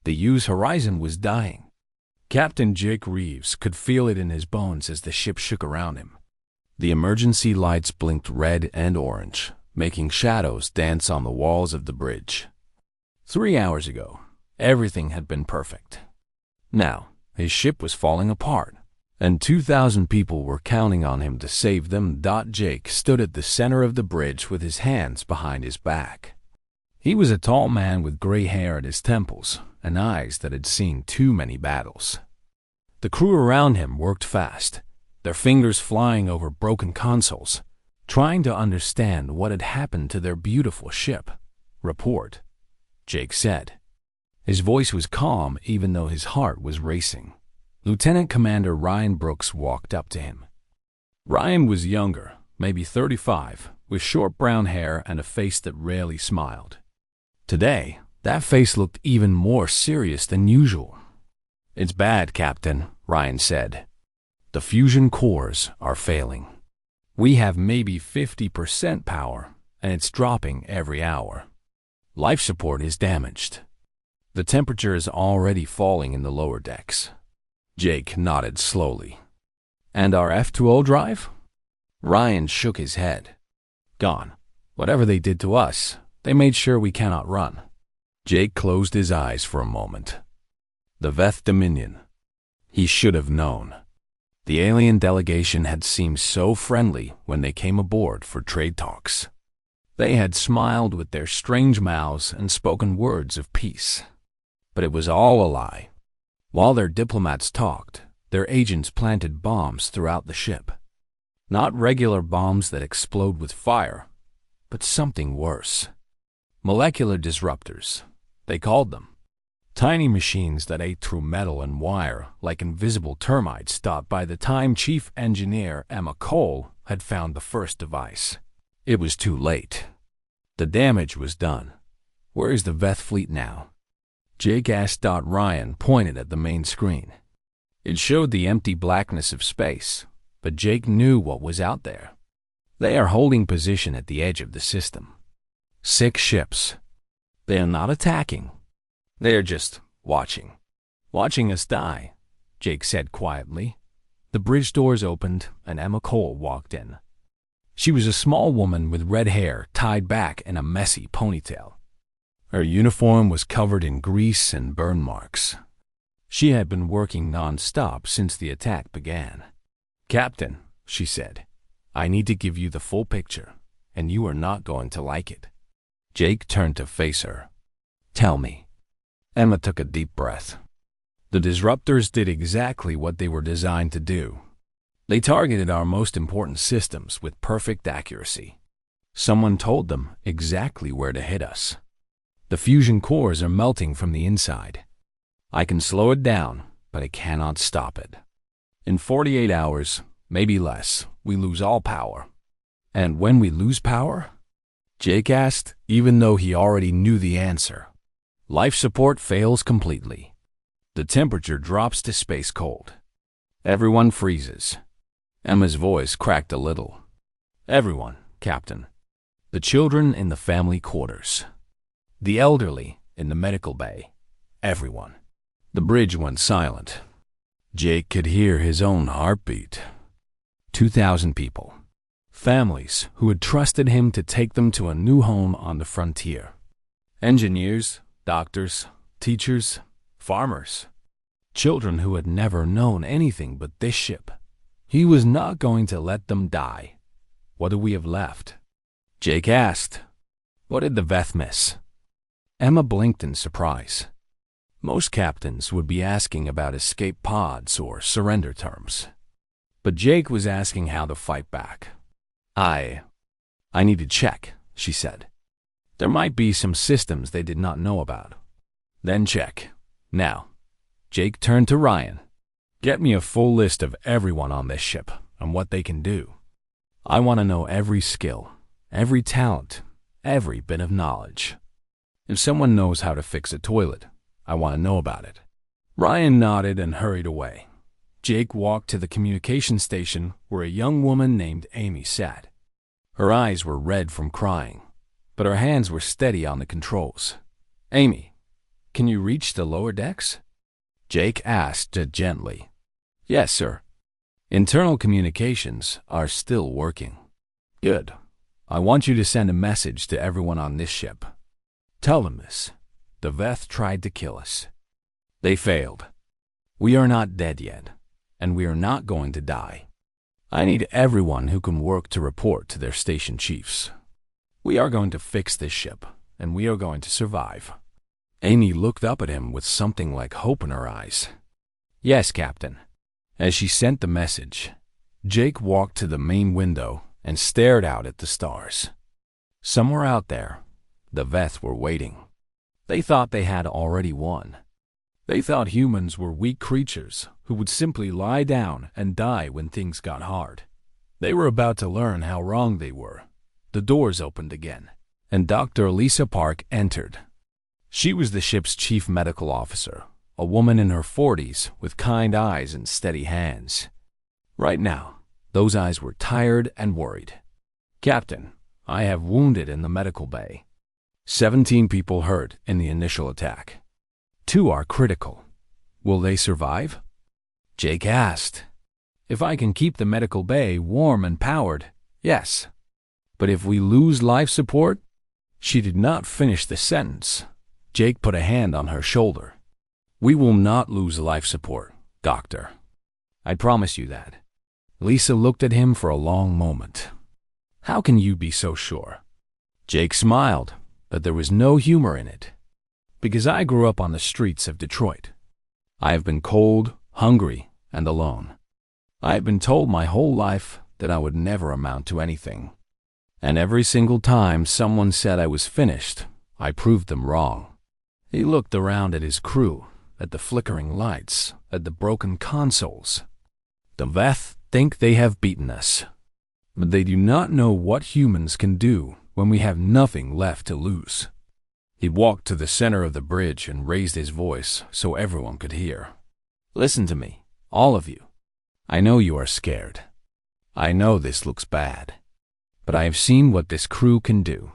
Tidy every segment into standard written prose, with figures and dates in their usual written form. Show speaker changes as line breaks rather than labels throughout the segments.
The U's horizon was dying. Captain Jake Reeves could feel it in his bones as the ship shook around him. The emergency lights blinked red and orange, making shadows dance on the walls of the bridge. 3 hours ago, everything had been perfect. Now, his ship was falling apart, and 2,000 people were counting on him to save them. Jake stood at the center of the bridge with his hands behind his back. He was a tall man with gray hair at his temples and eyes that had seen too many battles. The crew around him worked fast, their fingers flying over broken consoles, trying to understand what had happened to their beautiful ship. "Report," Jake said. His voice was calm even though his heart was racing. Lieutenant Commander Ryan Brooks walked up to him. Ryan was younger, maybe 35, with short brown hair and a face that rarely smiled. Today, that face looked even more serious than usual. "It's bad, Captain," Ryan said. "The fusion cores are failing. We have maybe 50% power, and it's dropping every hour. Life support is damaged. The temperature is already falling in the lower decks." Jake nodded slowly. "And our F2O drive?" Ryan shook his head. "Gone. Whatever they did to us, they made sure we cannot run." Jake closed his eyes for a moment. The Veth Dominion. He should have known. The alien delegation had seemed so friendly when they came aboard for trade talks. They had smiled with their strange mouths and spoken words of peace. But it was all a lie. While their diplomats talked, their agents planted bombs throughout the ship. Not regular bombs that explode with fire, but something worse. Molecular disruptors, they called them. Tiny machines that ate through metal and wire like invisible termites. By the time Chief Engineer Emma Cole had found the first device, it was too late. The damage was done. "Where is the Veth fleet now?" Jake asked. Ryan pointed at the main screen. It showed the empty blackness of space, but Jake knew what was out there. "They are holding position at the edge of the system. 6 ships. They are not attacking. They are just watching. Watching us die," Jake said quietly. The bridge doors opened and Emma Cole walked in. She was a small woman with red hair tied back in a messy ponytail. Her uniform was covered in grease and burn marks. She had been working non-stop since the attack began. "Captain," she said, "I need to give you the full picture, and you are not going to like it." Jake turned to face her. "Tell me." Emma took a deep breath. The disruptors did exactly what they were designed to do. They targeted our most important systems with perfect accuracy. Someone told them exactly where to hit us. The fusion cores are melting from the inside. I can slow it down, but I cannot stop it. In 48 hours, maybe less, we lose all power. "And when we lose power?" Jake asked, even though he already knew the answer. "Life support fails completely. The temperature drops to space cold. Everyone freezes." Emma's voice cracked a little. "Everyone, Captain. The children in the family quarters. The elderly in the medical bay. Everyone." The bridge went silent. Jake could hear his own heartbeat. 2,000 people. Families who had trusted him to take them to a new home on the frontier. Engineers, doctors, teachers, farmers. Children who had never known anything but this ship. He was not going to let them die. "What do we have left?" Jake asked. "What did the Veth miss?" Emma blinked in surprise. Most captains would be asking about escape pods or surrender terms. But Jake was asking how to fight back. I need to check," she said. "There might be some systems they did not know about." "Then check. Now." Jake turned to Ryan. "Get me a full list of everyone on this ship and what they can do. I want to know every skill, every talent, every bit of knowledge. If someone knows how to fix a toilet, I want to know about it." Ryan nodded and hurried away. Jake walked to the communication station where a young woman named Amy sat. Her eyes were red from crying, but her hands were steady on the controls. "Amy, Can you reach the lower decks? Jake asked gently. Yes, sir. Internal communications are still working. Good. I want you to send a message to everyone on this ship. Tell them this. The Veth tried to kill us. They failed. We are not dead yet, and we are not going to die. I need everyone who can work to report to their station chiefs. We are going to fix this ship, and we are going to survive. Amy looked up at him with something like hope in her eyes. Yes, Captain. As she sent the message, Jake walked to the main window and stared out at the stars. Somewhere out there, the Veth were waiting. They thought they had already won. They thought humans were weak creatures who would simply lie down and die when things got hard. They were about to learn how wrong they were. The doors opened again, and Dr. Lisa Park entered. She was the ship's chief medical officer, a woman in her 40s with kind eyes and steady hands. Right now, those eyes were tired and worried. Captain, I have wounded in the medical bay. 17 people hurt in the initial attack. 2 are critical. Will they survive? Jake asked. If I can keep the medical bay warm and powered, yes. But if we lose life support? She did not finish the sentence. Jake put a hand on her shoulder. We will not lose life support, Doctor. I promise you that. Lisa looked at him for a long moment. How can you be so sure? Jake smiled, but there was no humor in it. Because I grew up on the streets of Detroit. I have been cold, hungry, and alone. I have been told my whole life that I would never amount to anything. And every single time someone said I was finished, I proved them wrong. He looked around at his crew, at the flickering lights, at the broken consoles. The Veth think they have beaten us. But they do not know what humans can do when we have nothing left to lose. He walked to the center of the bridge and raised his voice so everyone could hear. Listen to me, all of you. I know you are scared. I know this looks bad. But I have seen what this crew can do.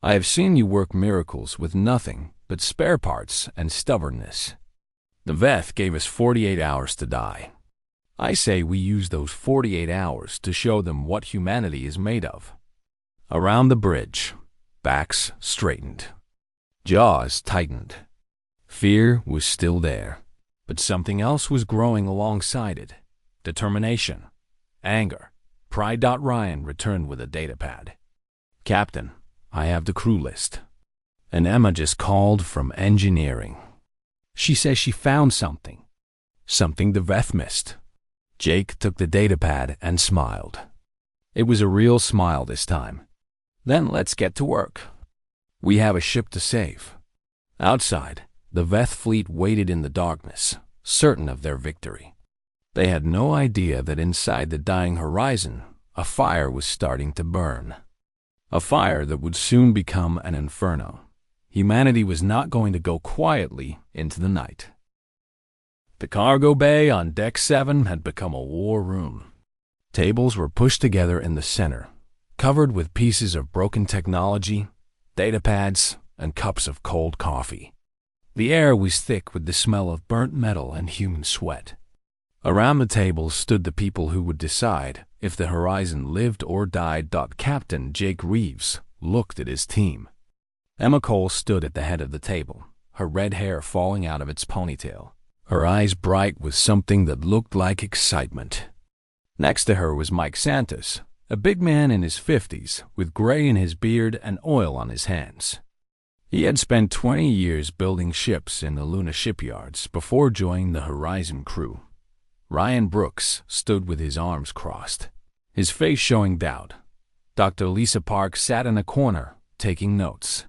I have seen you work miracles with nothing but spare parts and stubbornness. The Veth gave us 48 hours to die. I say we use those 48 hours to show them what humanity is made of. Around the bridge, backs straightened. Jaws tightened. Fear was still there, but something else was growing alongside it. Determination, anger. Pride. Ryan returned with a datapad. Captain, I have the crew list. And Emma just called from engineering. She says she found something. Something the Veth missed. Jake took the datapad and smiled. It was a real smile this time. Then let's get to work. We have a ship to save. Outside, the Veth fleet waited in the darkness, certain of their victory. They had no idea that inside the dying horizon, a fire was starting to burn. A fire that would soon become an inferno. Humanity was not going to go quietly into the night. The cargo bay on Deck 7 had become a war room. Tables were pushed together in the center, covered with pieces of broken technology, datapads, and cups of cold coffee. The air was thick with the smell of burnt metal and human sweat. Around the table stood the people who would decide if the horizon lived or died. Captain Jake Reeves looked at his team. Emma Cole stood at the head of the table, her red hair falling out of its ponytail, her eyes bright with something that looked like excitement. Next to her was Mike Santos, a big man in his 50s with gray in his beard and oil on his hands. He had spent 20 years building ships in the Luna shipyards before joining the Horizon crew. Ryan Brooks stood with his arms crossed, his face showing doubt. Dr. Lisa Park sat in a corner, taking notes.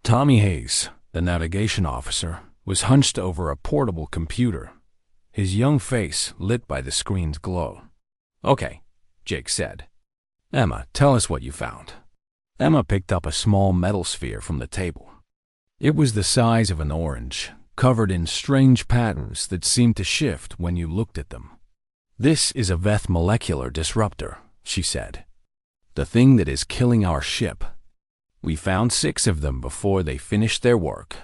Tommy Hayes, the navigation officer, was hunched over a portable computer, his young face lit by the screen's glow. Okay, Jake said. Emma, tell us what you found. Emma picked up a small metal sphere from the table. It was the size of an orange, covered in strange patterns that seemed to shift when you looked at them. This is a Veth molecular disruptor, she said. The thing that is killing our ship. We found 6 of them before they finished their work.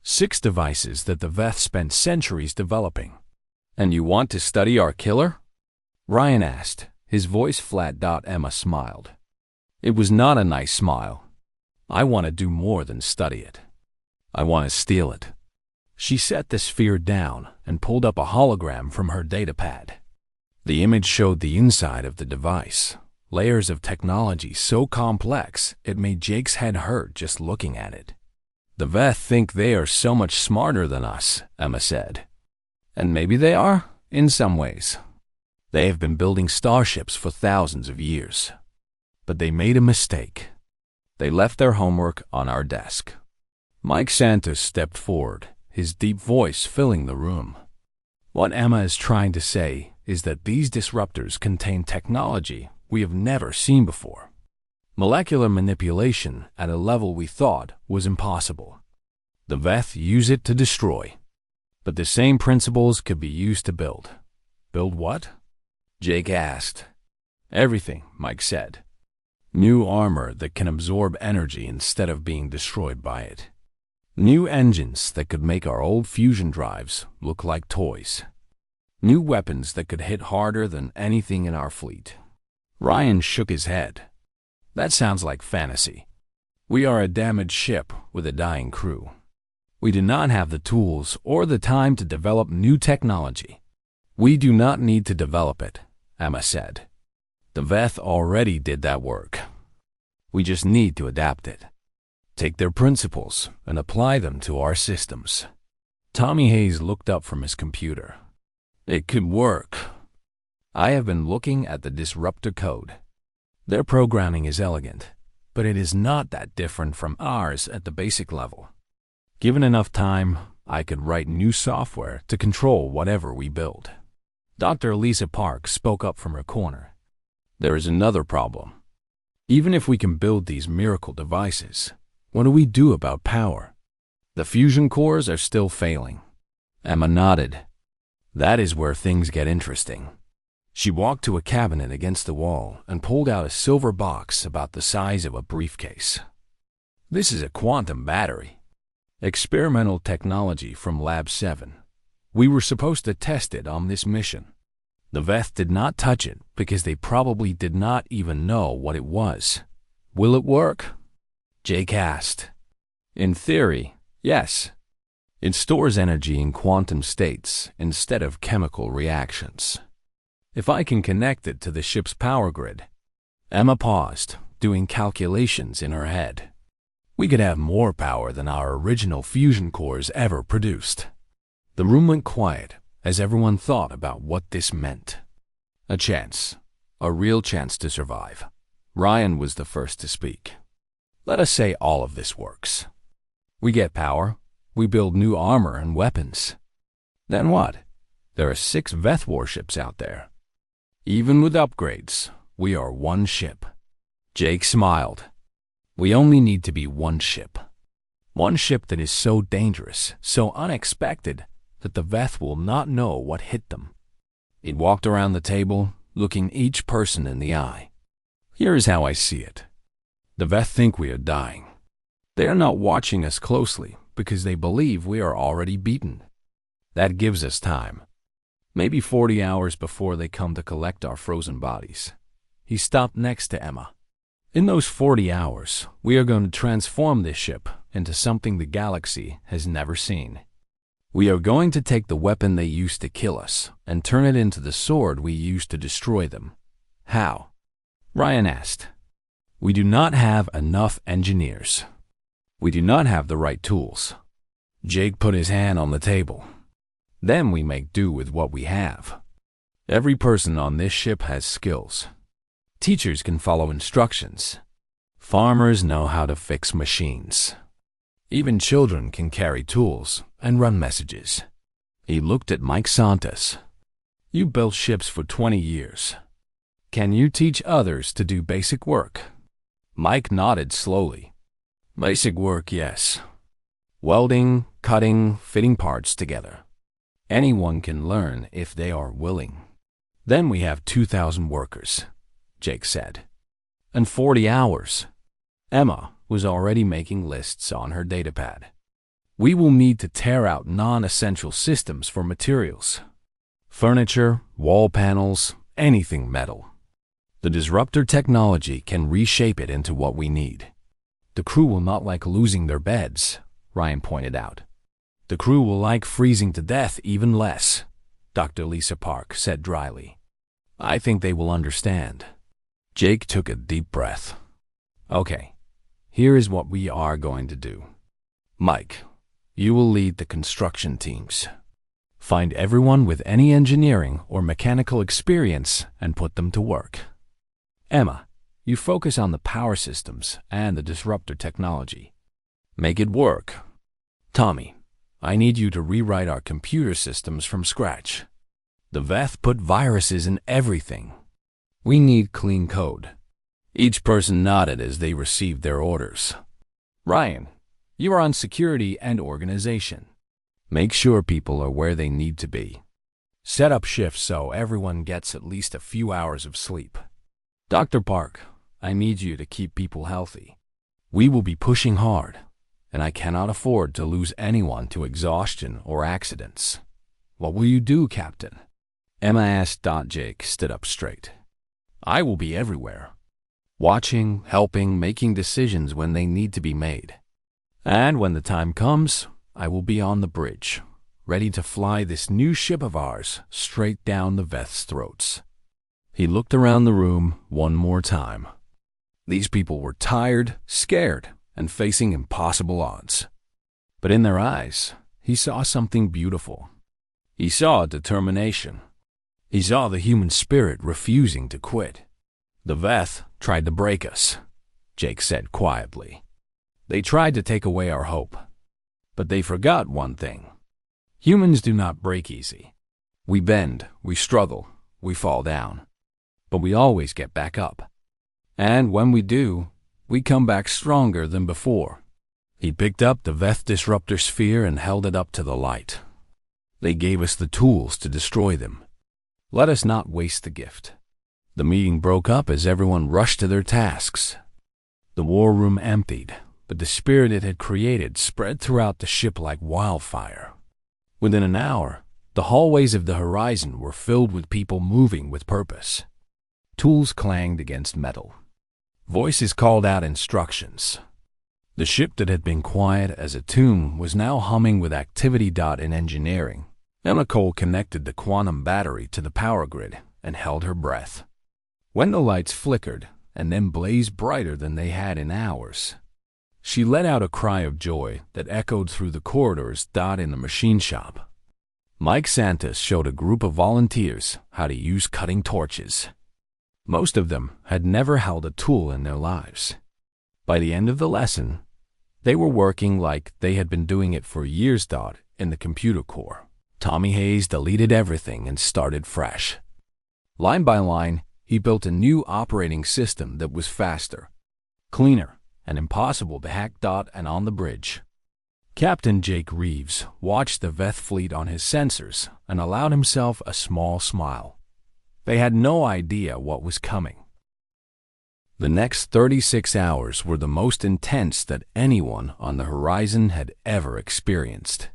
6 devices that the Veth spent centuries developing. And you want to study our killer? Ryan asked, his voice flat. Emma smiled. It was not a nice smile. I want to do more than study it. I want to steal it. She set the sphere down and pulled up a hologram from her datapad. The image showed the inside of the device, layers of technology so complex it made Jake's head hurt just looking at it. The Veth think they are so much smarter than us, Emma said. And maybe they are, in some ways. They have been building starships for thousands of years. But they made a mistake. They left their homework on our desk. Mike Santos stepped forward, his deep voice filling the room. What Emma is trying to say is that these disruptors contain technology we have never seen before. Molecular manipulation at a level we thought was impossible. The Veth use it to destroy. But the same principles could be used to build. Build what? Jake asked. Everything, Mike said. New armor that can absorb energy instead of being destroyed by it. New engines that could make our old fusion drives look like toys. New weapons that could hit harder than anything in our fleet. Ryan shook his head. That sounds like fantasy. We are a damaged ship with a dying crew. We do not have the tools or the time to develop new technology. We do not need to develop it, Emma said. The Veth already did that work. We just need to adapt it. Take their principles and apply them to our systems. Tommy Hayes looked up from his computer. It could work. I have been looking at the disruptor code. Their programming is elegant, but it is not that different from ours at the basic level. Given enough time, I could write new software to control whatever we build. Dr. Lisa Park spoke up from her corner. There is another problem. Even if we can build these miracle devices, what do we do about power? The fusion cores are still failing. Emma nodded. That is where things get interesting. She walked to a cabinet against the wall and pulled out a silver box about the size of a briefcase. This is a quantum battery. Experimental technology from Lab 7. We were supposed to test it on this mission. The Veth did not touch it because they probably did not even know what it was. Will it work? Jake asked. In theory, yes. It stores energy in quantum states instead of chemical reactions. If I can connect it to the ship's power grid. Emma paused, doing calculations in her head. We could have more power than our original fusion cores ever produced. The room went quiet as everyone thought about what this meant. A chance. A real chance to survive. Ryan was the first to speak. Let us say all of this works. We get power. We build new armor and weapons. Then what? There are 6 Veth warships out there. Even with upgrades, we are one ship. Jake smiled. We only need to be one ship. One ship that is so dangerous, so unexpected, that the Veth will not know what hit them. He walked around the table, looking each person in the eye. Here is how I see it. The Veth think we are dying. They are not watching us closely because they believe we are already beaten. That gives us time. Maybe 40 hours before they come to collect our frozen bodies. He stopped next to Emma. In those 40 hours, we are going to transform this ship into something the galaxy has never seen. We are going to take the weapon they used to kill us and turn it into the sword we used to destroy them. How? Ryan asked. We do not have enough engineers. We do not have the right tools. Jake put his hand on the table. Then we make do with what we have. Every person on this ship has skills. Teachers can follow instructions. Farmers know how to fix machines. Even children can carry tools and run messages. He looked at Mike Santos. You built ships for 20 years. Can you teach others to do basic work? Mike nodded slowly. Basic work, yes. Welding, cutting, fitting parts together. Anyone can learn if they are willing. Then we have 2,000 workers, Jake said. And 40 hours. Emma was already making lists on her datapad. We will need to tear out non-essential systems for materials. Furniture, wall panels, anything metal. The disruptor technology can reshape it into what we need. The crew will not like losing their beds, Ryan pointed out. The crew will like freezing to death even less, Dr. Lisa Park said dryly. I think they will understand. Jake took a deep breath. Okay, here is what we are going to do. Mike, you will lead the construction teams. Find everyone with any engineering or mechanical experience and put them to work. Emma, you focus on the power systems and the disruptor technology. Make it work. Tommy, I need you to rewrite our computer systems from scratch. The Veth put viruses in everything. We need clean code. Each person nodded as they received their orders. Ryan, you are on security and organization. Make sure people are where they need to be. Set up shifts so everyone gets at least a few hours of sleep. Dr. Park, I need you to keep people healthy. We will be pushing hard, and I cannot afford to lose anyone to exhaustion or accidents. What will you do, Captain? Emma asked. Jake stood up straight. I will be everywhere. Watching, helping, making decisions when they need to be made. And when the time comes, I will be on the bridge, ready to fly this new ship of ours straight down the Veth's throats. He looked around the room one more time. These people were tired, scared, and facing impossible odds. But in their eyes, he saw something beautiful. He saw determination. He saw the human spirit refusing to quit. The Veth tried to break us, Jake said quietly. They tried to take away our hope. But they forgot one thing. Humans do not break easy. We bend, we struggle, we fall down. But we always get back up. And when we do, we come back stronger than before. He picked up the Veth disruptor sphere and held it up to the light. They gave us the tools to destroy them. Let us not waste the gift. The meeting broke up as everyone rushed to their tasks. The war room emptied, but the spirit it had created spread throughout the ship like wildfire. Within an hour, the hallways of the horizon were filled with people moving with purpose. Tools clanged against metal. Voices called out instructions. The ship that had been quiet as a tomb was now humming with activity. In engineering, Emma Cole connected the quantum battery to the power grid and held her breath. When the lights flickered and then blazed brighter than they had in hours, she let out a cry of joy that echoed through the corridors. In the machine shop, Mike Santos showed a group of volunteers how to use cutting torches. Most of them had never held a tool in their lives. By the end of the lesson, they were working like they had been doing it for years. In the computer core, Tommy Hayes deleted everything and started fresh. Line by line, he built a new operating system that was faster, cleaner, and impossible to hack. And on the bridge, Captain Jake Reeves watched the Veth fleet on his sensors and allowed himself a small smile. They had no idea what was coming. The next 36 hours were the most intense that anyone on the horizon had ever experienced.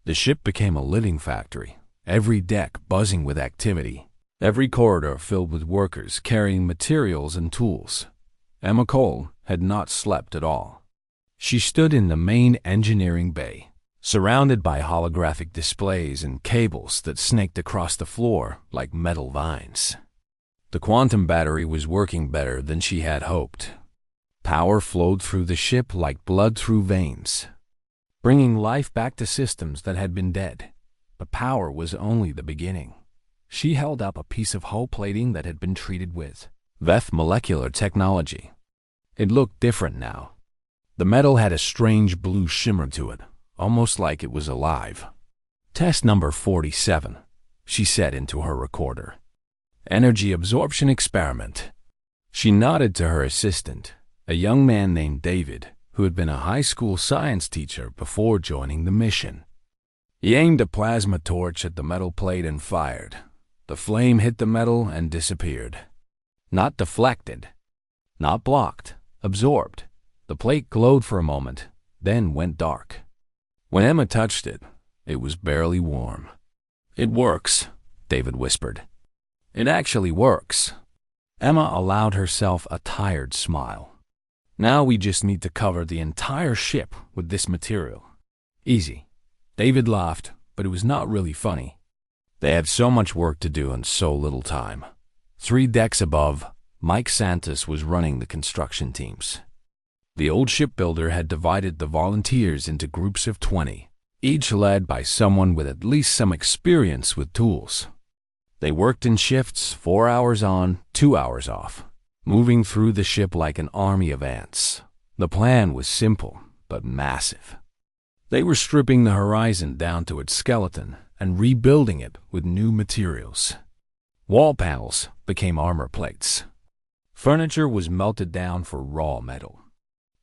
The ship became a living factory, every deck buzzing with activity, every corridor filled with workers carrying materials and tools. Emma Cole had not slept at all. She stood in the main engineering bay, surrounded by holographic displays and cables that snaked across the floor like metal vines. The quantum battery was working better than she had hoped. Power flowed through the ship like blood through veins, bringing life back to systems that had been dead. But power was only the beginning. She held up a piece of hull plating that had been treated with Veth molecular technology. It looked different now. The metal had a strange blue shimmer to it, almost like it was alive. Test number 47, she said into her recorder. Energy absorption experiment. She nodded to her assistant, a young man named David, who had been a high school science teacher before joining the mission. He aimed a plasma torch at the metal plate and fired. The flame hit the metal and disappeared. Not deflected, not blocked, absorbed. The plate glowed for a moment, then went dark. When Emma touched it, it was barely warm. "It works," David whispered. "It actually works." Emma allowed herself a tired smile. "Now we just need to cover the entire ship with this material." "Easy." David laughed, but it was not really funny. They had so much work to do in so little time. 3 decks above, Mike Santos was running the construction teams. The old shipbuilder had divided the volunteers into groups of 20, each led by someone with at least some experience with tools. They worked in shifts, 4 hours on, 2 hours off, moving through the ship like an army of ants. The plan was simple, but massive. They were stripping the horizon down to its skeleton and rebuilding it with new materials. Wall panels became armor plates. Furniture was melted down for raw metal.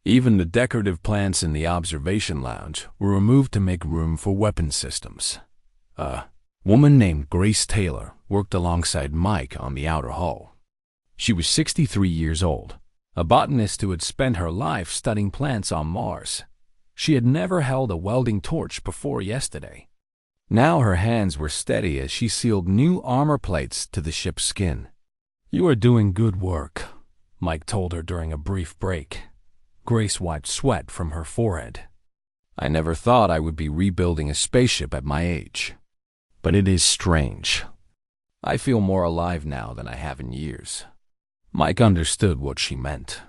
Even the decorative plants in the observation lounge were removed to make room for weapon systems. A woman named Grace Taylor worked alongside Mike on the outer hull. She was 63 years old, a botanist who had spent her life studying plants on Mars. She had never held a welding torch before yesterday. Now her hands were steady as she sealed new armor plates to the ship's skin. "You are doing good work," Mike told her during a brief break. Grace wiped sweat from her forehead. "I never thought I would be rebuilding a spaceship at my age. But it is strange. I feel more alive now than I have in years." Mike understood what she meant.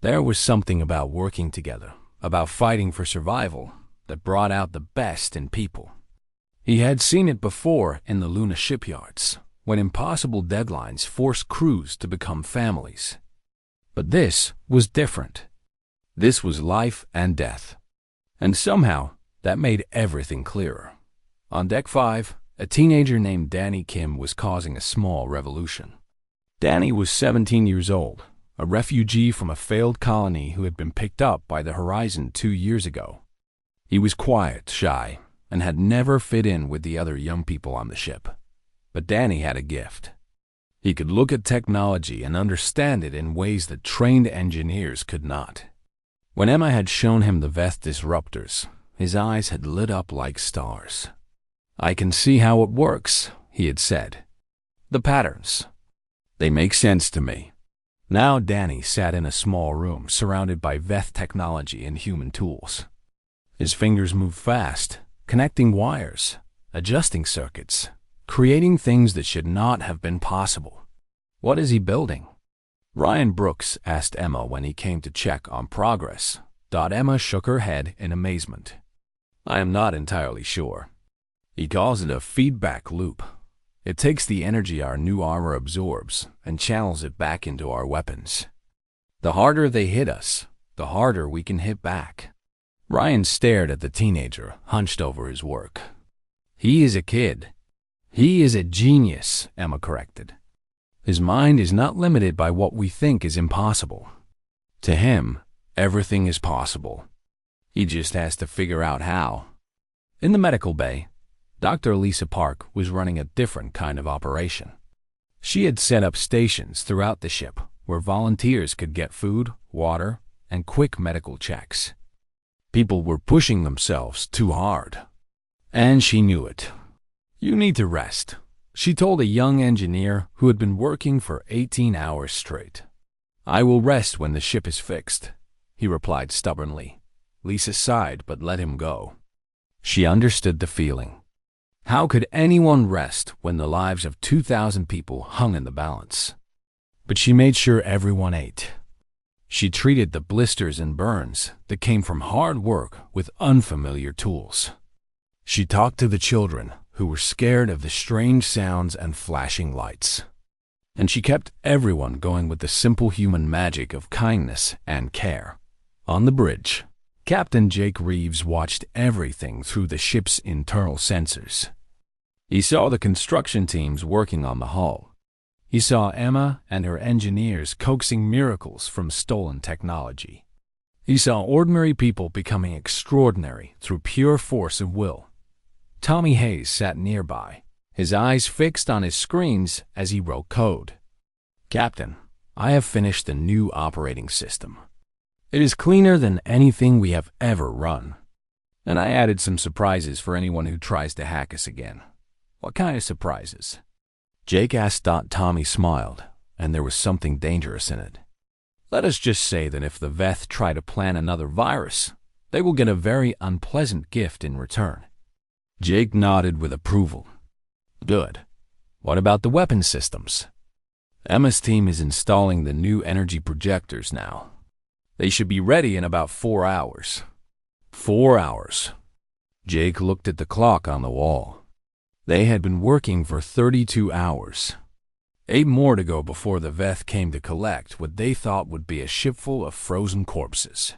There was something about working together, about fighting for survival, that brought out the best in people. He had seen it before in the Luna shipyards, when impossible deadlines forced crews to become families. But this was different. This was life and death. And somehow, that made everything clearer. On Deck 5, a teenager named Danny Kim was causing a small revolution. Danny was 17 years old, a refugee from a failed colony who had been picked up by the Horizon 2 years ago. He was quiet, shy, and had never fit in with the other young people on the ship. But Danny had a gift. He could look at technology and understand it in ways that trained engineers could not. When Emma had shown him the Veth disruptors, his eyes had lit up like stars. "I can see how it works," he had said. "The patterns. They make sense to me." Now Danny sat in a small room surrounded by Veth technology and human tools. His fingers moved fast, connecting wires, adjusting circuits, creating things that should not have been possible. "What is he building?" Ryan Brooks asked Emma when he came to check on progress. Emma shook her head in amazement. "I am not entirely sure. He calls it a feedback loop. It takes the energy our new armor absorbs and channels it back into our weapons. The harder they hit us, the harder we can hit back." Ryan stared at the teenager, hunched over his work. "He is a kid." "He is a genius," Emma corrected. "His mind is not limited by what we think is impossible. To him, everything is possible. He just has to figure out how." In the medical bay, Dr. Lisa Park was running a different kind of operation. She had set up stations throughout the ship where volunteers could get food, water, and quick medical checks. People were pushing themselves too hard. And she knew it. "You need to rest," she told a young engineer who had been working for 18 hours straight. "I will rest when the ship is fixed," he replied stubbornly. Lisa sighed but let him go. She understood the feeling. How could anyone rest when the lives of 2,000 people hung in the balance? But she made sure everyone ate. She treated the blisters and burns that came from hard work with unfamiliar tools. She talked to the children who were scared of the strange sounds and flashing lights. And she kept everyone going with the simple human magic of kindness and care. On the bridge, Captain Jake Reeves watched everything through the ship's internal sensors. He saw the construction teams working on the hull. He saw Emma and her engineers coaxing miracles from stolen technology. He saw ordinary people becoming extraordinary through pure force of will. Tommy Hayes sat nearby, his eyes fixed on his screens as he wrote code. "Captain, I have finished the new operating system. It is cleaner than anything we have ever run. And I added some surprises for anyone who tries to hack us again. What kind of surprises? Jake asked. Tommy smiled, and there was something dangerous in it. Let us just say that if the Veth try to plant another virus, they will get a very unpleasant gift in return. Jake nodded with approval. Good. What about the weapon systems? Emma's team is installing the new energy projectors now. They should be ready in about 4 hours. 4 hours. Jake looked at the clock on the wall. They had been working for 32 hours. 8 more to go before the Veth came to collect what they thought would be a shipful of frozen corpses.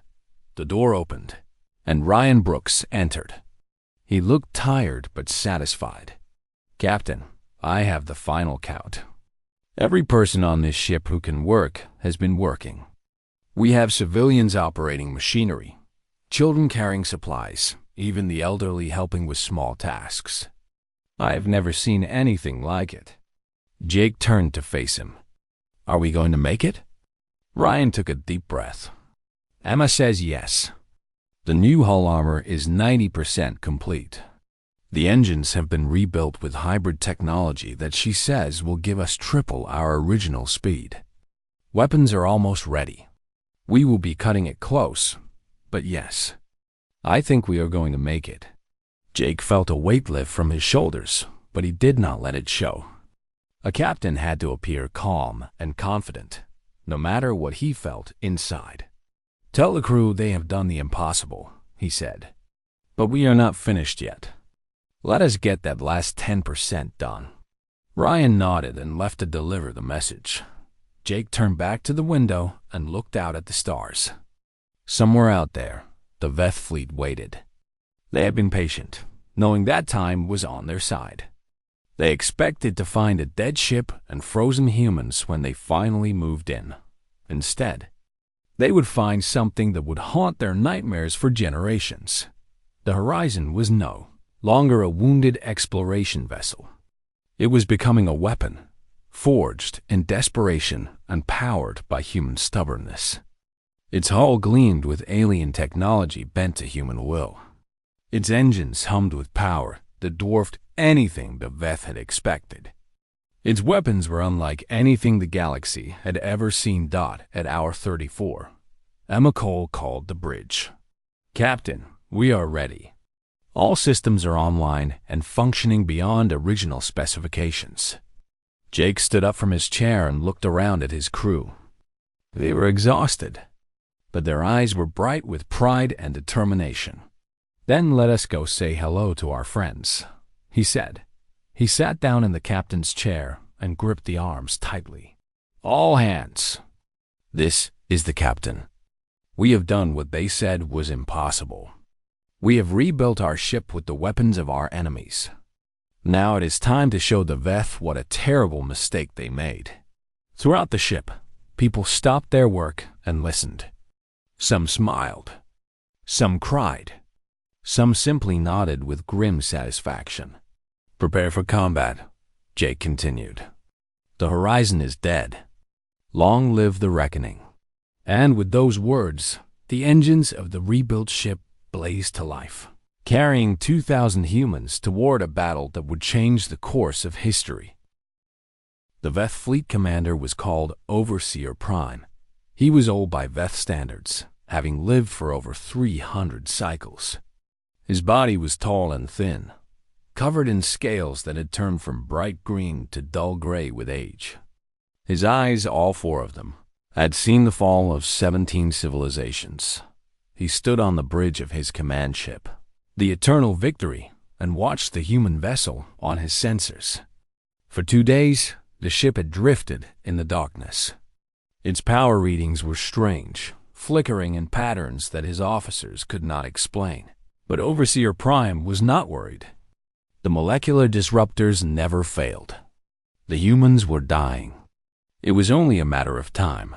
The door opened, and Ryan Brooks entered. He looked tired but satisfied. Captain, I have the final count. Every person on this ship who can work has been working. We have civilians operating machinery, children carrying supplies, even the elderly helping with small tasks. I have never seen anything like it. Jake turned to face him. Are we going to make it? Ryan took a deep breath. Emma says yes. The new hull armor is 90% complete. The engines have been rebuilt with hybrid technology that she says will give us triple our original speed. Weapons are almost ready. We will be cutting it close, but yes, I think we are going to make it. Jake felt a weight lift from his shoulders, but he did not let it show. A captain had to appear calm and confident, no matter what he felt inside. Tell the crew they have done the impossible, he said. But we are not finished yet. Let us get that last 10% done. Ryan nodded and left to deliver the message. Jake turned back to the window and looked out at the stars. Somewhere out there, the Veth fleet waited. They had been patient, knowing that time was on their side. They expected to find a dead ship and frozen humans when they finally moved in. Instead, they would find something that would haunt their nightmares for generations. The horizon was no longer a wounded exploration vessel. It was becoming a weapon, forged in desperation and powered by human stubbornness. Its hull gleamed with alien technology bent to human will. Its engines hummed with power that dwarfed anything the Veth had expected. Its weapons were unlike anything the galaxy had ever seen. At hour 34, Emma Cole called the bridge. Captain, we are ready. All systems are online and functioning beyond original specifications. Jake stood up from his chair and looked around at his crew. They were exhausted, but their eyes were bright with pride and determination. Then let us go say hello to our friends, he said. He sat down in the captain's chair and gripped the arms tightly. All hands. This is the captain. We have done what they said was impossible. We have rebuilt our ship with the weapons of our enemies. Now it is time to show the Veth what a terrible mistake they made. Throughout the ship, people stopped their work and listened. Some smiled. Some cried. Some simply nodded with grim satisfaction. Prepare for combat, Jake continued. The horizon is dead. Long live the reckoning. And with those words, the engines of the rebuilt ship blazed to life, carrying 2,000 humans toward a battle that would change the course of history. The Veth fleet commander was called Overseer Prime. He was old by Veth standards, having lived for over 300 cycles. His body was tall and thin, covered in scales that had turned from bright green to dull gray with age. His eyes, all 4 of them, had seen the fall of 17 civilizations. He stood on the bridge of his command ship, the Eternal Victory, and watched the human vessel on his sensors. For 2 days, the ship had drifted in the darkness. Its power readings were strange, flickering in patterns that his officers could not explain. But Overseer Prime was not worried. The molecular disruptors never failed. The humans were dying. It was only a matter of time.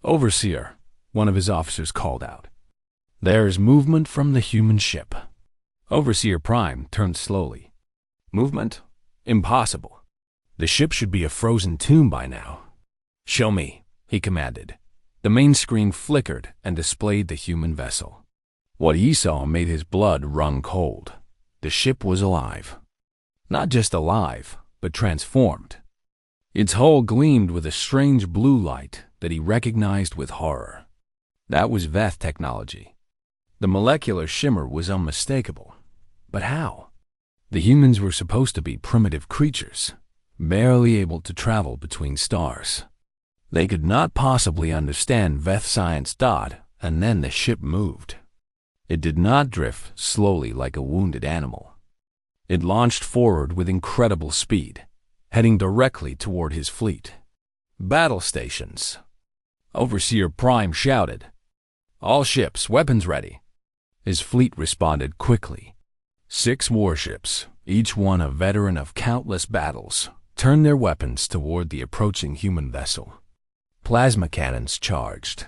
Overseer, one of his officers called out. There is movement from the human ship. Overseer Prime turned slowly. Movement? Impossible. The ship should be a frozen tomb by now. Show me, he commanded. The main screen flickered and displayed the human vessel. What he saw made his blood run cold. The ship was alive. Not just alive, but transformed. Its hull gleamed with a strange blue light that he recognized with horror. That was Veth technology. The molecular shimmer was unmistakable. But how? The humans were supposed to be primitive creatures, barely able to travel between stars. They could not possibly understand Veth science. And then the ship moved. It did not drift slowly like a wounded animal. It launched forward with incredible speed, heading directly toward his fleet. Battle stations. Overseer Prime shouted, "All ships, weapons ready." His fleet responded quickly. 6 warships, each one a veteran of countless battles, turned their weapons toward the approaching human vessel. Plasma cannons charged.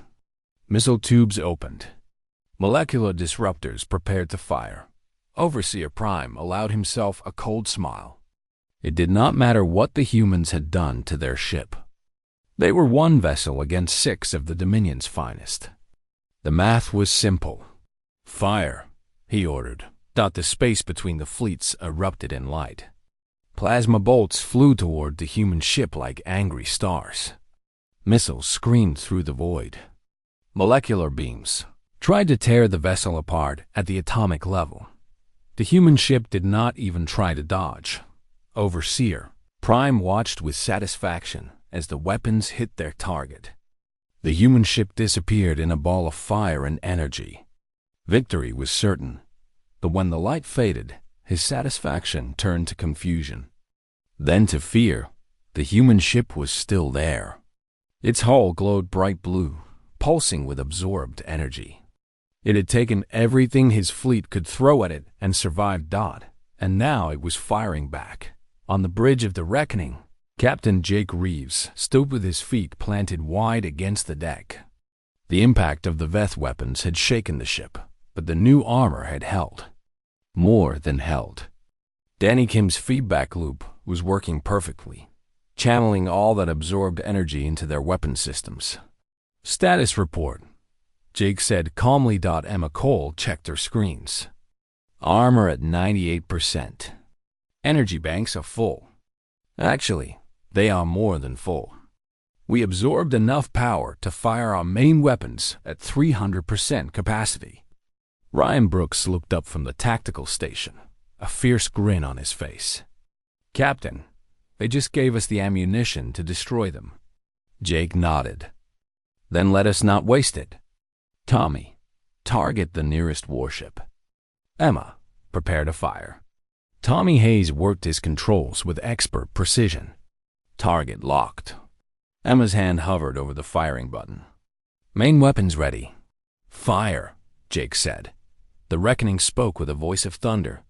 Missile tubes opened. Molecular disruptors prepared to fire. Overseer Prime allowed himself a cold smile. It did not matter what the humans had done to their ship. They were one vessel against 6 of the Dominion's finest. The math was simple. "Fire," he ordered. The space between the fleets erupted in light. Plasma bolts flew toward the human ship like angry stars. Missiles screamed through the void. Molecular beams tried to tear the vessel apart at the atomic level. The human ship did not even try to dodge. Overseer Prime watched with satisfaction as the weapons hit their target. The human ship disappeared in a ball of fire and energy. Victory was certain. But when the light faded, his satisfaction turned to confusion. Then to fear. The human ship was still there. Its hull glowed bright blue, pulsing with absorbed energy. It had taken everything his fleet could throw at it and survived. And now it was firing back. On the bridge of the reckoning, Captain Jake Reeves stood with his feet planted wide against the deck. The impact of the Veth weapons had shaken the ship, but the new armor had held. More than held. Danny Kim's feedback loop was working perfectly, channeling all that absorbed energy into their weapon systems. "Status report," Jake said calmly. Emma Cole checked her screens. "Armor at 98%. Energy banks are full. Actually, they are more than full. We absorbed enough power to fire our main weapons at 300% capacity." Ryan Brooks looked up from the tactical station, a fierce grin on his face. "Captain, they just gave us the ammunition to destroy them." Jake nodded. "Then let us not waste it. Tommy, target the nearest warship. Emma, prepare to fire." Tommy Hayes worked his controls with expert precision. Target locked. Emma's hand hovered over the firing button. "Main weapons ready." "Fire," Jake said. The Reckoning spoke with a voice of thunder.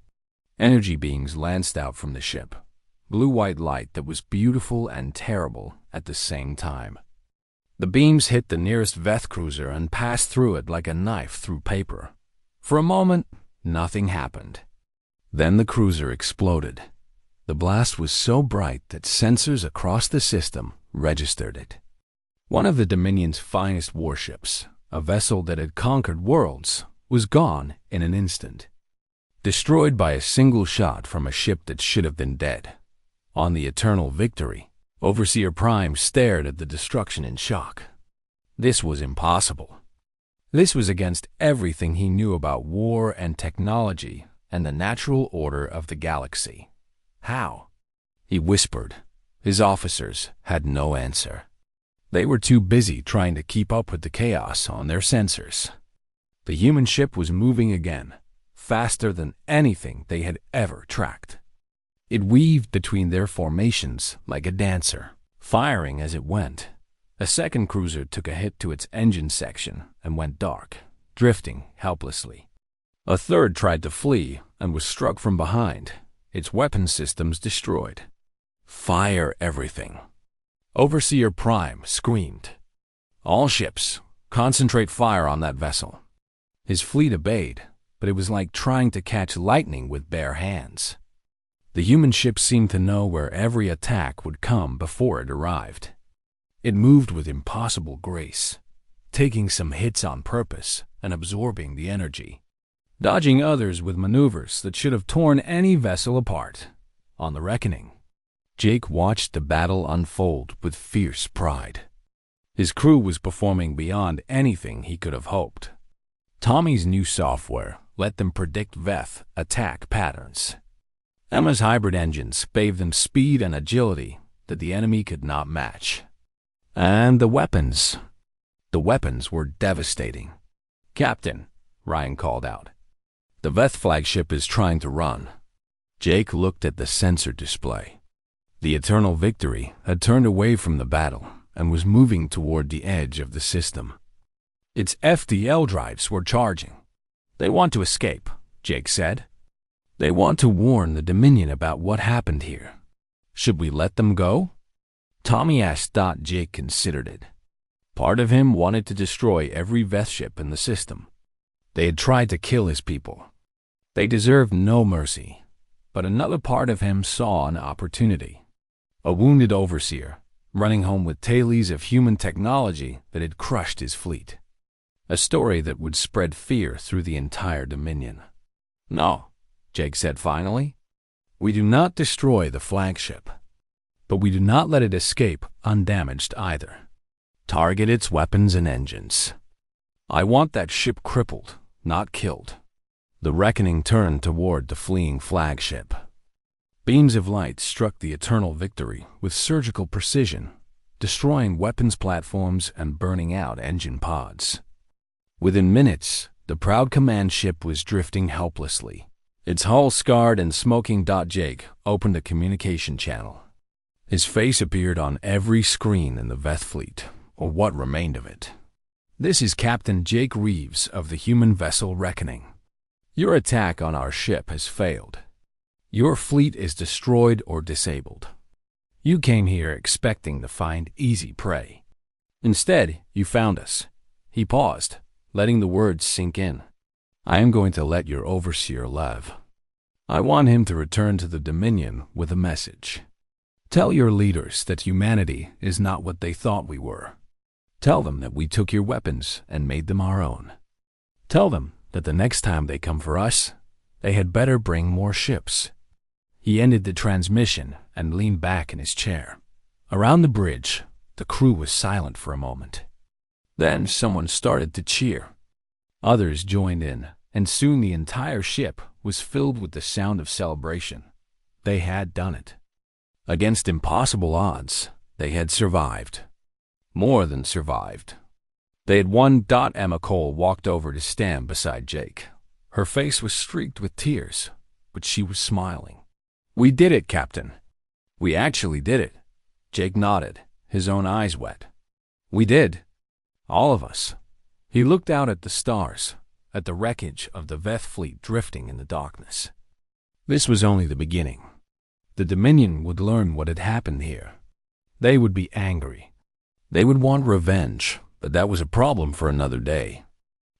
Energy beams lanced out from the ship, blue-white light that was beautiful and terrible at the same time. The beams hit the nearest Veth cruiser and passed through it like a knife through paper. For a moment, nothing happened. Then the cruiser exploded. The blast was so bright that sensors across the system registered it. One of the Dominion's finest warships, a vessel that had conquered worlds, was gone in an instant. Destroyed by a single shot from a ship that should have been dead. On the Eternal Victory, Overseer Prime stared at the destruction in shock. This was impossible. This was against everything he knew about war and technology and the natural order of the galaxy. How? He whispered. His officers had no answer. They were too busy trying to keep up with the chaos on their sensors. The human ship was moving again, faster than anything they had ever tracked. It weaved between their formations like a dancer, firing as it went. A second cruiser took a hit to its engine section and went dark, drifting helplessly. A third tried to flee and was struck from behind, its weapon systems destroyed. "Fire everything." Overseer Prime screamed. "All ships, concentrate fire on that vessel." His fleet obeyed, but it was like trying to catch lightning with bare hands. The human ship seemed to know where every attack would come before it arrived. It moved with impossible grace, taking some hits on purpose and absorbing the energy. dodging others with maneuvers that should have torn any vessel apart. On the Reckoning, Jake watched the battle unfold with fierce pride. His crew was performing beyond anything he could have hoped. Tommy's new software let them predict Veth attack patterns. Emma's hybrid engines gave them speed and agility that the enemy could not match. And the weapons. The weapons were devastating. "Captain," Ryan called out, "the Veth flagship is trying to run." Jake looked at the sensor display. The Eternal Victory had turned away from the battle and was moving toward the edge of the system. Its FDL drives were charging. "They want to escape," Jake said. "They want to warn the Dominion about what happened here. Should we let them go?" Tommy asked. Jake considered it. Part of him wanted to destroy every Veth ship in the system. They had tried to kill his people. They deserved no mercy. But another part of him saw an opportunity. A wounded overseer, running home with tales of human technology that had crushed his fleet. A story that would spread fear through the entire Dominion. "No," Jake said finally. "We do not destroy the flagship. But we do not let it escape undamaged either. Target its weapons and engines. I want that ship crippled, not killed." The Reckoning turned toward the fleeing flagship. Beams of light struck the Eternal Victory with surgical precision, destroying weapons platforms and burning out engine pods. Within minutes, the proud command ship was drifting helplessly, its hull scarred and smoking. Jake opened a communication channel. His face appeared on every screen in the Veth fleet, or what remained of it. "This is Captain Jake Reeves of the human vessel Reckoning. Your attack on our ship has failed. Your fleet is destroyed or disabled. You came here expecting to find easy prey. Instead, you found us." He paused, letting the words sink in. "I am going to let your overseer live. I want him to return to the Dominion with a message. Tell your leaders that humanity is not what they thought we were. Tell them that we took your weapons and made them our own. Tell them that the next time they come for us, they had better bring more ships." He ended the transmission and leaned back in his chair. Around the bridge, the crew was silent for a moment. Then someone started to cheer. Others joined in, and soon the entire ship was filled with the sound of celebration. They had done it. Against impossible odds, they had survived. More than survived. They had won. Emma Cole walked over to stand beside Jake. Her face was streaked with tears, but she was smiling. "We did it, Captain. We actually did it." Jake nodded, his own eyes wet. "We did. All of us." He looked out at the stars, at the wreckage of the Veth fleet drifting in the darkness. This was only the beginning. The Dominion would learn what had happened here. They would be angry. They would want revenge, but that was a problem for another day.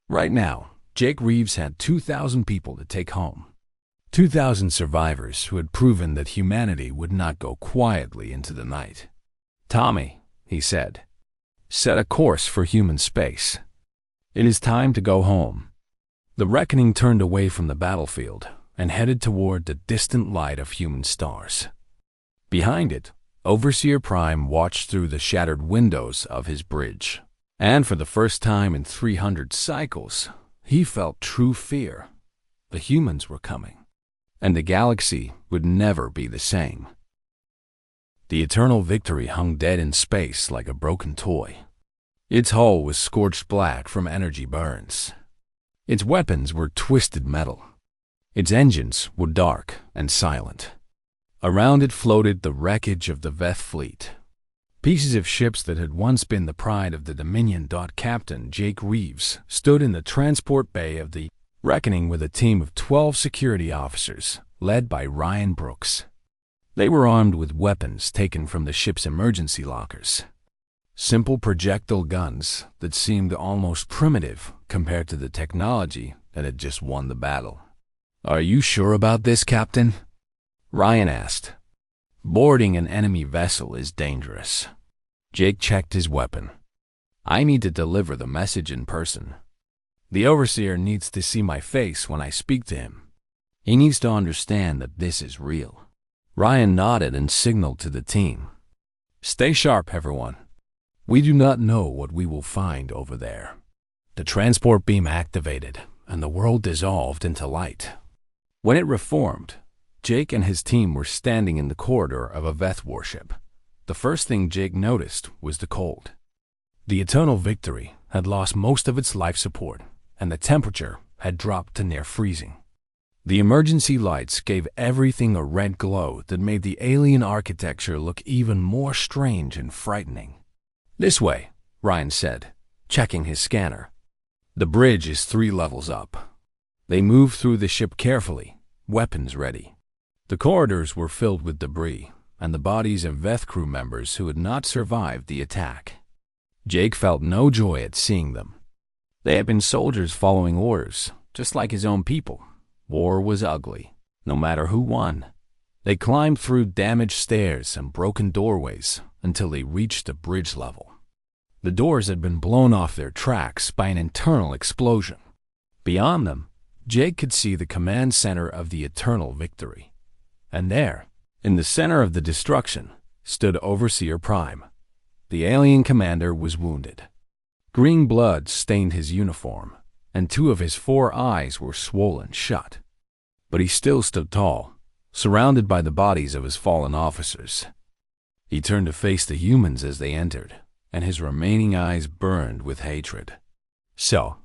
Right now, Jake Reeves had 2,000 people to take home. 2,000 survivors who had proven that humanity would not go quietly into the night. "Tommy," he said, "set a course for human space. It is time to go home." The Reckoning turned away from the battlefield and headed toward the distant light of human stars. Behind it, Overseer Prime watched through the shattered windows of his bridge. And for the first time in 300 cycles, he felt true fear. The humans were coming, and the galaxy would never be the same. The Eternal Victory hung dead in space like a broken toy. Its hull was scorched black from energy burns. Its weapons were twisted metal. Its engines were dark and silent. Around it floated the wreckage of the Veth fleet. Pieces of ships that had once been the pride of the Dominion. Captain Jake Reeves stood in the transport bay of the Reckoning with a team of 12 security officers, led by Ryan Brooks. They were armed with weapons taken from the ship's emergency lockers. Simple projectile guns that seemed almost primitive compared to the technology that had just won the battle. "Are you sure about this, Captain?" Ryan asked. "Boarding an enemy vessel is dangerous." Jake checked his weapon. "I need to deliver the message in person." The overseer needs to see my face when I speak to him. He needs to understand that this is real." Ryan nodded and signaled to the team. "Stay sharp, everyone. We do not know what we will find over there." The transport beam activated, and the world dissolved into light. When it reformed, Jake and his team were standing in the corridor of a Veth warship. The first thing Jake noticed was the cold. The Eternal Victory had lost most of its life support, and the temperature had dropped to near freezing. The emergency lights gave everything a red glow that made the alien architecture look even more strange and frightening. "This way," Ryan said, checking his scanner. "The bridge is 3 levels up." They moved through the ship carefully, weapons ready. The corridors were filled with debris and the bodies of Veth crew members who had not survived the attack. Jake felt no joy at seeing them. They had been soldiers following orders, just like his own people. War was ugly, no matter who won. They climbed through damaged stairs and broken doorways until they reached the bridge level. The doors had been blown off their tracks by an internal explosion. Beyond them, Jake could see the command center of the Eternal Victory. And there, in the center of the destruction, stood Overseer Prime. The alien commander was wounded. Green blood stained his uniform, and 2 of his 4 eyes were swollen shut. But he still stood tall, surrounded by the bodies of his fallen officers. He turned to face the humans as they entered, and his remaining eyes burned with hatred. "So,"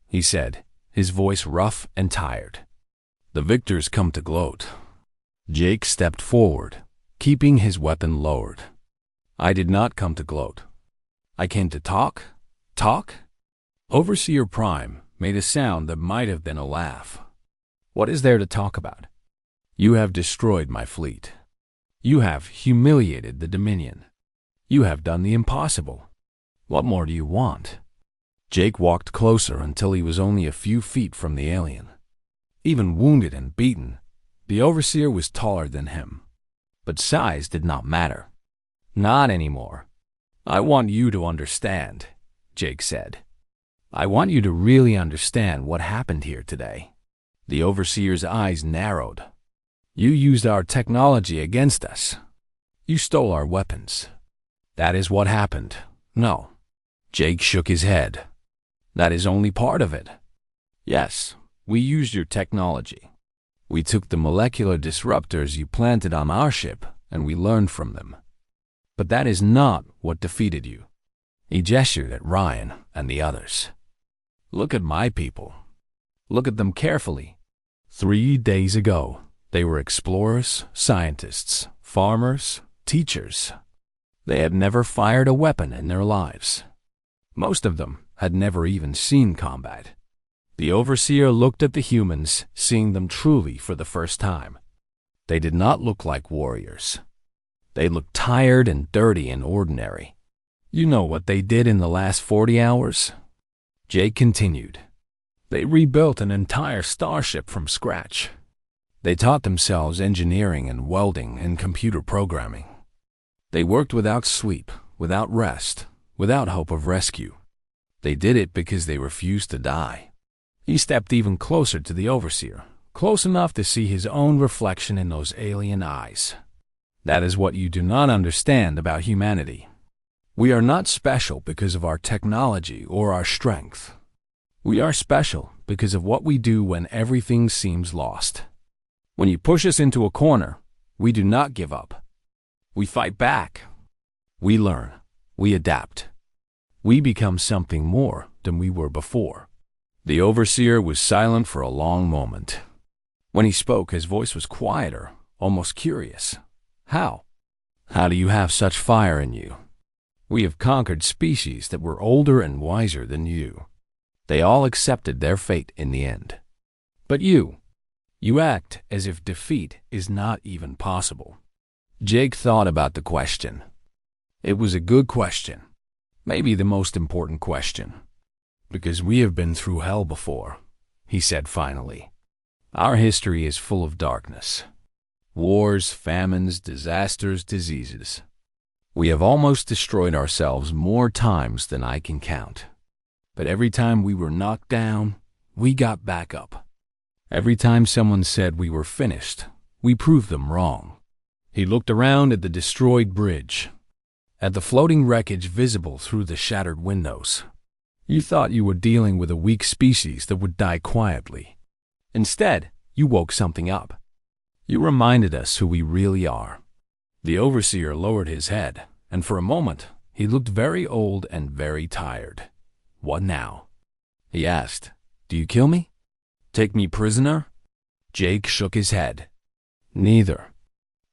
he said, his voice rough and tired, "the victors come to gloat." Jake stepped forward, keeping his weapon lowered. "I did not come to gloat. I came to talk." "Talk?" Overseer Prime made a sound that might have been a laugh. "What is there to talk about? You have destroyed my fleet. You have humiliated the Dominion. You have done the impossible. What more do you want?" Jake walked closer until he was only a few feet from the alien. Even wounded and beaten, the Overseer was taller than him. But size did not matter. "Not anymore. I want you to understand," Jake said. "I want you to really understand what happened here today." The Overseer's eyes narrowed. "You used our technology against us. You stole our weapons. That is what happened." "No." Jake shook his head. "That is only part of it. Yes, we used your technology. We took the molecular disruptors you planted on our ship and we learned from them. But that is not what defeated you." He gestured at Ryan and the others. "Look at my people. Look at them carefully. 3 days ago, they were explorers, scientists, farmers, teachers. They had never fired a weapon in their lives. Most of them had never even seen combat." The Overseer looked at the humans, seeing them truly for the first time. They did not look like warriors. They looked tired and dirty and ordinary. "You know what they did in the last 40 hours? Jake continued. "They rebuilt an entire starship from scratch. They taught themselves engineering and welding and computer programming. They worked without sleep, without rest, without hope of rescue. They did it because they refused to die." He stepped even closer to the Overseer, close enough to see his own reflection in those alien eyes. "That is what you do not understand about humanity. We are not special because of our technology or our strength. We are special because of what we do when everything seems lost. When you push us into a corner, we do not give up. We fight back. We learn. We adapt. We become something more than we were before." The Overseer was silent for a long moment. When he spoke, his voice was quieter, almost curious. "How? How do you have such fire in you? We have conquered species that were older and wiser than you. They all accepted their fate in the end. But you act as if defeat is not even possible." Jake thought about the question. It was a good question, maybe the most important question. "Because we have been through hell before," he said finally. "Our history is full of darkness. Wars, famines, disasters, diseases. We have almost destroyed ourselves more times than I can count. But every time we were knocked down, we got back up. Every time someone said we were finished, we proved them wrong. He looked around at the destroyed bridge, at the floating wreckage visible through the shattered windows. You thought you were dealing with a weak species that would die quietly. Instead, you woke something up. You reminded us who we really are. The overseer lowered his head, and for a moment, he looked very old and very tired. What now? He asked. Do you kill me? Take me prisoner? Jake shook his head. Neither.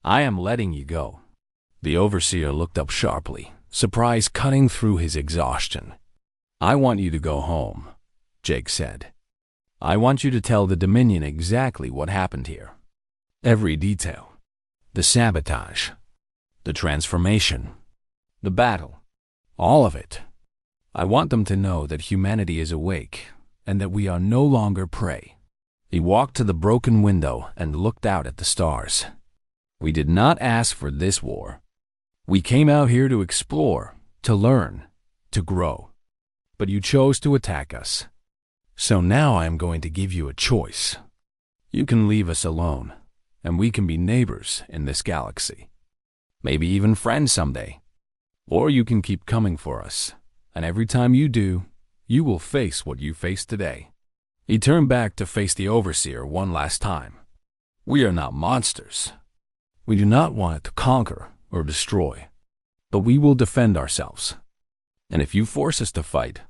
I am letting you go. The overseer looked up sharply, surprise cutting through his exhaustion. I want you to go home, Jake said. I want you to tell the Dominion exactly what happened here. Every detail. The sabotage. The transformation. The battle. All of it. I want them to know that humanity is awake and that we are no longer prey. He walked to the broken window and looked out at the stars. We did not ask for this war. We came out here to explore, to learn, to grow. But you chose to attack us. So now I am going to give you a choice. You can leave us alone, and we can be neighbors in this galaxy. Maybe even friends someday. Or you can keep coming for us, and every time you do, you will face what you face today. He turned back to face the overseer one last time. We are not monsters. We do not want to conquer or destroy, but we will defend ourselves. And if you force us to fight,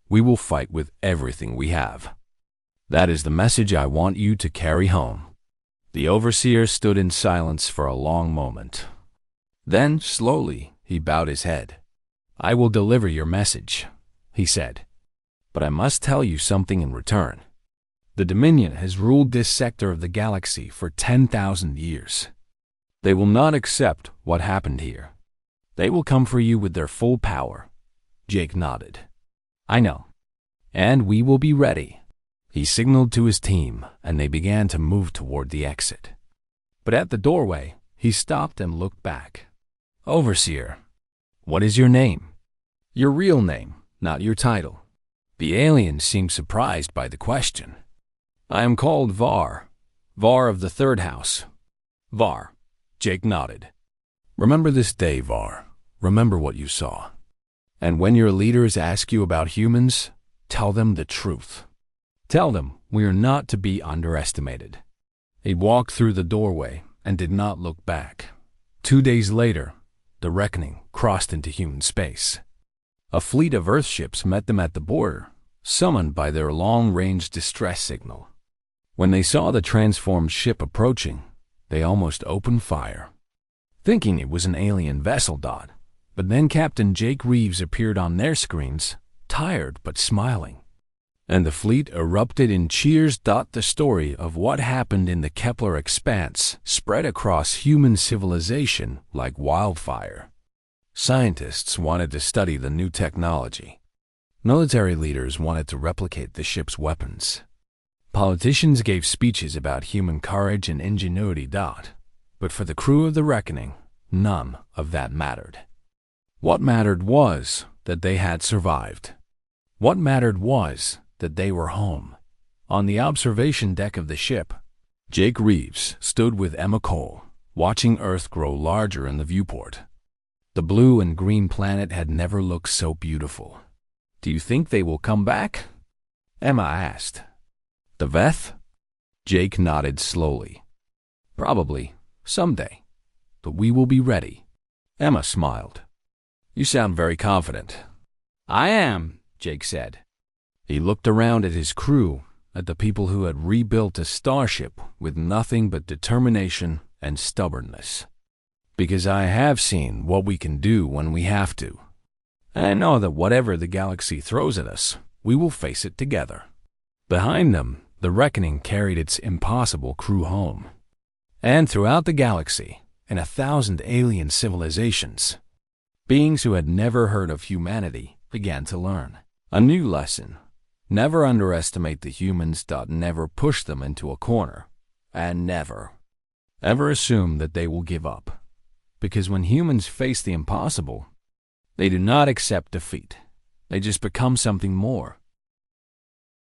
we will fight with everything we have. That is the message I want you to carry home. The overseer stood in silence for a long moment. Then, slowly, he bowed his head. I will deliver your message, he said. But I must tell you something in return. The Dominion has ruled this sector of the galaxy for 10,000 years. They will not accept what happened here. They will come for you with their full power. Jake nodded. I know. And we will be ready. He signaled to his team, and they began to move toward the exit. But at the doorway, he stopped and looked back. Overseer, what is your name? Your real name, not your title. The alien seemed surprised by the question. I am called Var. Var of the Third House. Var. Jake nodded. Remember this day, Var. Remember what you saw. And when your leaders ask you about humans, tell them the truth. Tell them we are not to be underestimated. He walked through the doorway and did not look back. 2 days later, the Reckoning crossed into human space. A fleet of Earthships met them at the border, summoned by their long-range distress signal. When they saw the transformed ship approaching, they almost opened fire, thinking it was an alien vessel. But then Captain Jake Reeves appeared on their screens, tired but smiling. And the fleet erupted in cheers. The story of what happened in the Kepler expanse spread across human civilization like wildfire. Scientists wanted to study the new technology. Military leaders wanted to replicate the ship's weapons. Politicians gave speeches about human courage and ingenuity. But for the crew of the Reckoning, none of that mattered. What mattered was that they had survived. What mattered was that they were home. On the observation deck of the ship, Jake Reeves stood with Emma Cole, watching Earth grow larger in the viewport. The blue and green planet had never looked so beautiful. Do you think they will come back? Emma asked. The Veth? Jake nodded slowly. Probably, someday. But we will be ready. Emma smiled. You sound very confident. I am, Jake said. He looked around at his crew, at the people who had rebuilt a starship with nothing but determination and stubbornness. Because I have seen what we can do when we have to. I know that whatever the galaxy throws at us, we will face it together. Behind them, the Reckoning carried its impossible crew home. And throughout the galaxy, in 1,000 alien civilizations, beings who had never heard of humanity began to learn a new lesson. Never underestimate the humans. Never push them into a corner. And never, ever assume that they will give up. Because when humans face the impossible, they do not accept defeat. They just become something more.